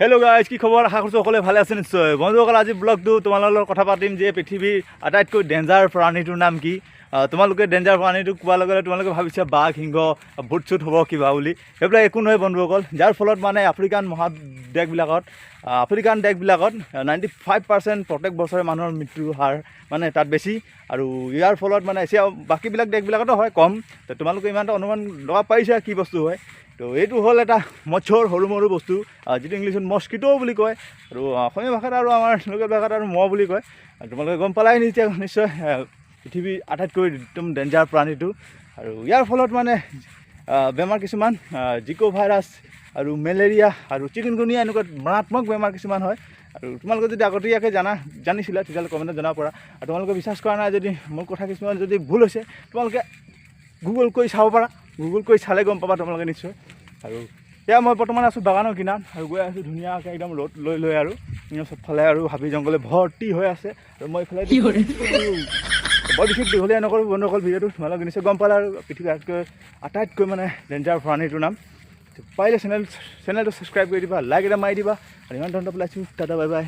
Hello' guys, কি খবৰ? আশা কৰিছোঁ সকলোৱে ভালে আছে নিশ্চয়। বন্ধুসকল, আজি ব্লগটো তোমালোকৰ লগত কথা পাতিম যে পৃথিৱীৰ আটাইতকৈ ডেঞ্জাৰ প্ৰাণীটোৰ নাম কি। তোমালোকে ডেঞ্জাৰ প্ৰাণীটো কোৱাৰ লগে লগে তোমালোকে ভাবিছা বাঘ, সিংহ, ভূত চুট হ'ব কিবা বুলি। সেইবিলাক একো নহয় বন্ধুসকল। যাৰ ফলত মানে আফ্ৰিকান দেশবিলাকত 95% প্ৰত্যেক বছৰে মানুহৰ মৃত্যুৰ হাৰ মানে তাত বেছি। আৰু ইয়াৰ ফলত মানে এছিয়া বাকীবিলাক দেশবিলাকতো হয় কম। তো তোমালোকে ইমানটা অনুমান লগাব পাৰিছা কি বস্তু হয়। তো এইটো হ'ল এটা মচ্ছৰ সৰু মৰু বস্তু, যিটো ইংলিছত মস্কিটো বুলি কয়, আৰু অসমীয়া ভাষাত আৰু আমাৰ লোকেল ভাষাত আৰু মহ বুলি কয়। তোমালোকে গম পালাই নিশ্চয় পৃথিৱীৰ আটাইতকৈ একদম ডেঞ্জাৰ প্ৰাণীটো। আৰু ইয়াৰ ফলত মানে বেমাৰ কিছুমান, জিকো ভাইৰাছ আৰু মেলেৰিয়া আৰু চিকুনগুনিয়া এনেকুৱা মাৰাত্মক বেমাৰ কিছুমান হয়। আৰু তোমালোকে যদি আগতীয়াকৈ জানিছিলা তেতিয়াহ'লে কমেণ্টত জনাব পৰা। আৰু তোমালোকে বিশ্বাস কৰা নাই যদি মোৰ কথা কিছুমান যদি ভুল হৈছে, তোমালোকে গুগল কৰি চাব পাৰা। গুগল কৰি চালে গম পাবা তোমালোকে নিশ্চয়। আৰু এয়া মই বৰ্তমান আছোঁ বাগানৰ কিনাৰত আৰু গৈ আছোঁ ধুনীয়াকৈ একদম ৰ'দ লৈ আৰু চবফালে আৰু হাবি জংঘলে ভৰ্তি হৈ আছে। আৰু মই এইফালে বৰ বিশেষ দীঘলীয়া নকৰোঁ বন্ধুসকল। ভিডিঅ'টো তোমালোকে নিশ্চয় গম পালা। আৰু পৃথিৱীৰ আটাইতকৈ মানে ডেঞ্জাৰ প্ৰাণীটোৰ নাম। পাৰিলে চেনেলটো ছাবস্ক্ৰাইব কৰি দিবা, লাইক এটা মাৰি দিবা। আৰু ইমান ধৰণৰ পেলাইছোঁ, টাটা বাই বাই।